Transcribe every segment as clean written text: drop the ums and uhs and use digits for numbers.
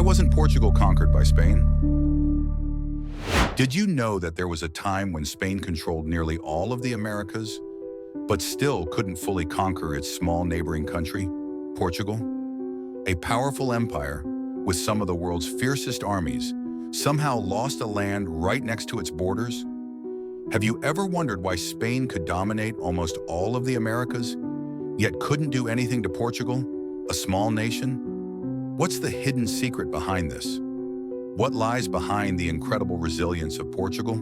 Why wasn't Portugal conquered by Spain? Did you know that there was a time when Spain controlled nearly all of the Americas, but still couldn't fully conquer its small neighboring country, Portugal? A powerful empire with some of the world's fiercest armies somehow lost a land right next to its borders? Have you ever wondered why Spain could dominate almost all of the Americas, yet couldn't do anything to Portugal, a small nation? What's the hidden secret behind this? What lies behind the incredible resilience of Portugal?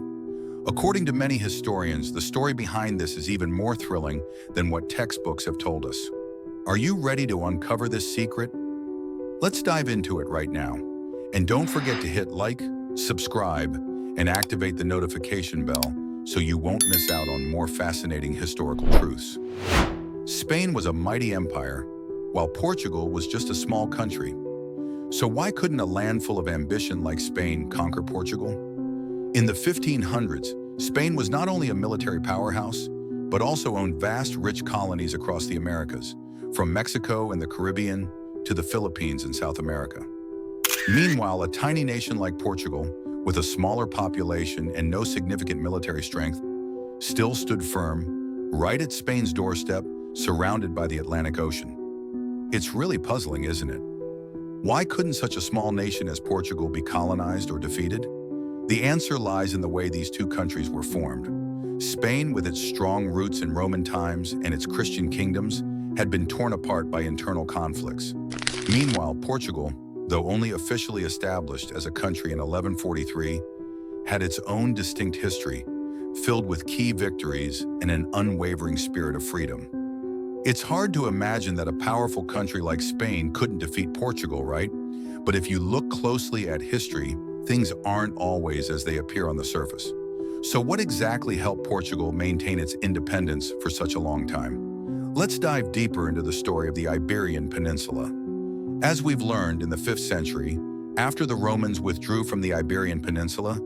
According to many historians, the story behind this is even more thrilling than what textbooks have told us. Are you ready to uncover this secret? Let's dive into it right now. And don't forget to hit like, subscribe, and activate the notification bell so you won't miss out on more fascinating historical truths. Spain was a mighty empire, while Portugal was just a small country. So why couldn't a land full of ambition like Spain conquer Portugal? In the 1500s, Spain was not only a military powerhouse, but also owned vast, rich colonies across the Americas, from Mexico and the Caribbean to the Philippines and South America. Meanwhile, a tiny nation like Portugal, with a smaller population and no significant military strength, still stood firm, right at Spain's doorstep, surrounded by the Atlantic Ocean. It's really puzzling, isn't it? Why couldn't such a small nation as Portugal be colonized or defeated? The answer lies in the way these two countries were formed. Spain, with its strong roots in Roman times and its Christian kingdoms, had been torn apart by internal conflicts. Meanwhile, Portugal, though only officially established as a country in 1143, had its own distinct history, filled with key victories and an unwavering spirit of freedom. It's hard to imagine that a powerful country like Spain couldn't defeat Portugal, right? But if you look closely at history, things aren't always as they appear on the surface. So what exactly helped Portugal maintain its independence for such a long time? Let's dive deeper into the story of the Iberian Peninsula. As we've learned in the 5th century, after the Romans withdrew from the Iberian Peninsula,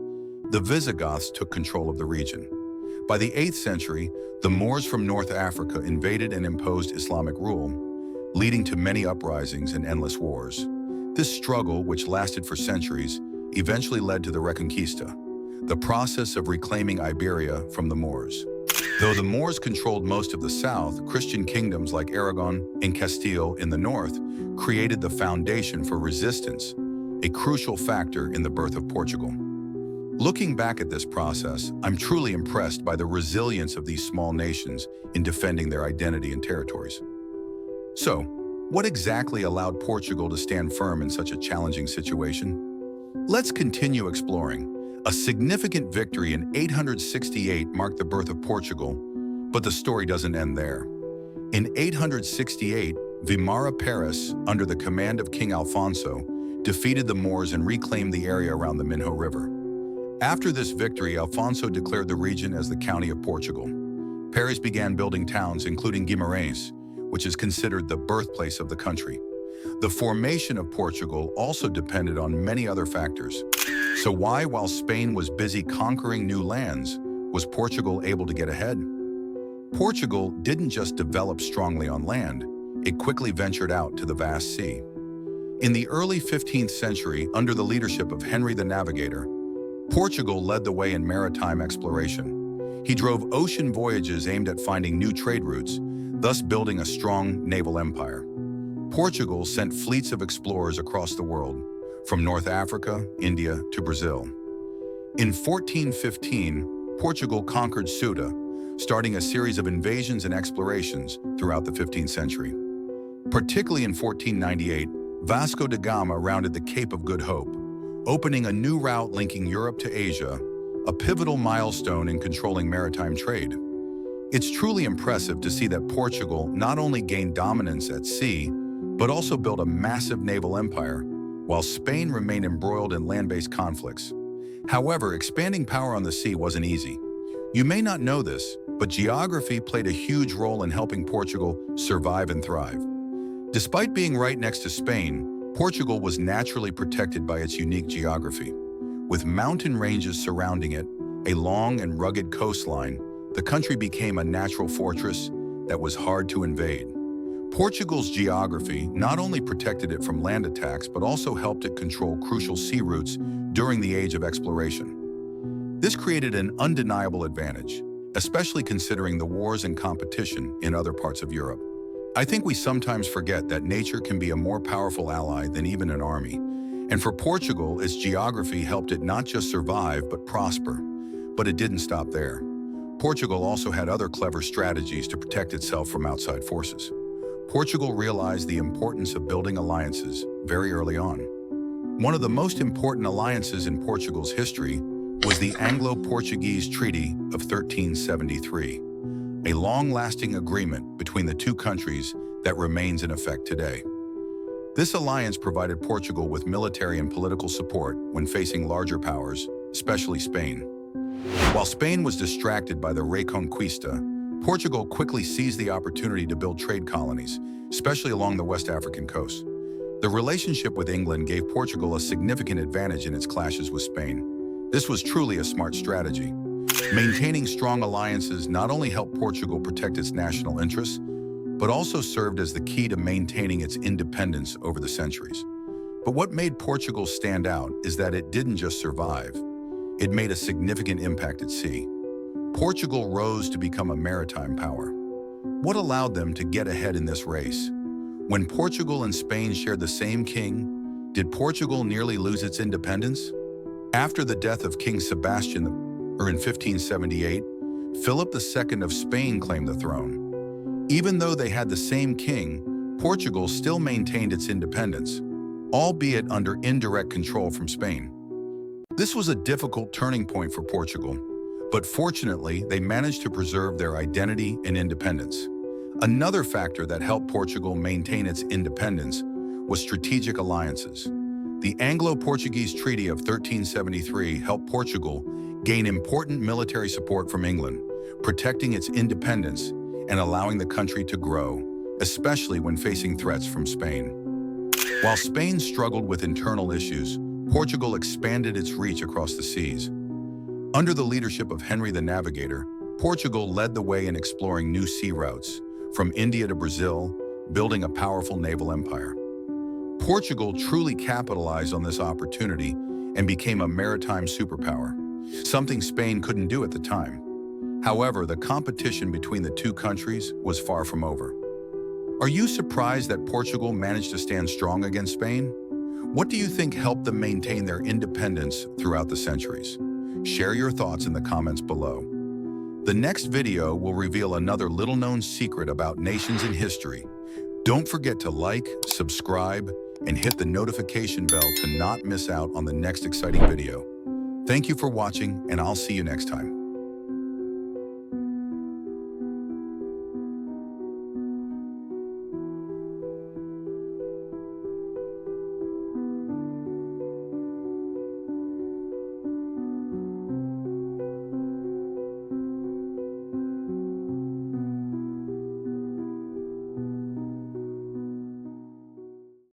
the Visigoths took control of the region. By the 8th century, the Moors from North Africa invaded and imposed Islamic rule, leading to many uprisings and endless wars. This struggle, which lasted for centuries, eventually led to the Reconquista, the process of reclaiming Iberia from the Moors. Though the Moors controlled most of the south, Christian kingdoms like Aragon and Castile in the north created the foundation for resistance, a crucial factor in the birth of Portugal. Looking back at this process, I'm truly impressed by the resilience of these small nations in defending their identity and territories. So, what exactly allowed Portugal to stand firm in such a challenging situation? Let's continue exploring. A significant victory in 868 marked the birth of Portugal, but the story doesn't end there. In 868, Vimara Paris, under the command of King Alfonso, defeated the Moors and reclaimed the area around the Minho River. After this victory, Alfonso declared the region as the County of Portugal. Paris began building towns, including Guimarães, which is considered the birthplace of the country. The formation of Portugal also depended on many other factors. So why, while Spain was busy conquering new lands, was Portugal able to get ahead? Portugal didn't just develop strongly on land, it quickly ventured out to the vast sea. In the early 15th century, under the leadership of Henry the Navigator, Portugal led the way in maritime exploration. He drove ocean voyages aimed at finding new trade routes, thus building a strong naval empire. Portugal sent fleets of explorers across the world, from North Africa, India, to Brazil. In 1415, Portugal conquered Ceuta, starting a series of invasions and explorations throughout the 15th century. Particularly in 1498, Vasco da Gama rounded the Cape of Good Hope, opening a new route linking Europe to Asia, a pivotal milestone in controlling maritime trade. It's truly impressive to see that Portugal not only gained dominance at sea, but also built a massive naval empire, while Spain remained embroiled in land-based conflicts. However, expanding power on the sea wasn't easy. You may not know this, but geography played a huge role in helping Portugal survive and thrive. Despite being right next to Spain, Portugal was naturally protected by its unique geography. With mountain ranges surrounding it, a long and rugged coastline, the country became a natural fortress that was hard to invade. Portugal's geography not only protected it from land attacks, but also helped it control crucial sea routes during the age of exploration. This created an undeniable advantage, especially considering the wars and competition in other parts of Europe. I think we sometimes forget that nature can be a more powerful ally than even an army. And for Portugal, its geography helped it not just survive, but prosper. But it didn't stop there. Portugal also had other clever strategies to protect itself from outside forces. Portugal realized the importance of building alliances very early on. One of the most important alliances in Portugal's history was the Anglo-Portuguese Treaty of 1373, a long-lasting agreement between the two countries that remains in effect today. This alliance provided Portugal with military and political support when facing larger powers, especially Spain. While Spain was distracted by the Reconquista, Portugal quickly seized the opportunity to build trade colonies, especially along the West African coast. The relationship with England gave Portugal a significant advantage in its clashes with Spain. This was truly a smart strategy. Maintaining strong alliances not only helped Portugal protect its national interests, but also served as the key to maintaining its independence over the centuries. But what made Portugal stand out is that it didn't just survive. It made a significant impact at sea. Portugal rose to become a maritime power. What allowed them to get ahead in this race? When Portugal and Spain shared the same king, did Portugal nearly lose its independence? After the death of King Sebastian in 1578, Philip II of Spain claimed the throne. Even though they had the same king, Portugal still maintained its independence, albeit under indirect control from Spain. This was a difficult turning point for Portugal, but fortunately, they managed to preserve their identity and independence. Another factor that helped Portugal maintain its independence was strategic alliances. The Anglo-Portuguese Treaty of 1373 helped Portugal gain important military support from England, protecting its independence and allowing the country to grow, especially when facing threats from Spain. While Spain struggled with internal issues, Portugal expanded its reach across the seas. Under the leadership of Henry the Navigator, Portugal led the way in exploring new sea routes, from India to Brazil, building a powerful naval empire. Portugal truly capitalized on this opportunity and became a maritime superpower, something Spain couldn't do at the time. However, the competition between the two countries was far from over. Are you surprised that Portugal managed to stand strong against Spain? What do you think helped them maintain their independence throughout the centuries? Share your thoughts in the comments below. The next video will reveal another little-known secret about nations in history. Don't forget to like, subscribe, and hit the notification bell to not miss out on the next exciting video. Thank you for watching, and I'll see you next time.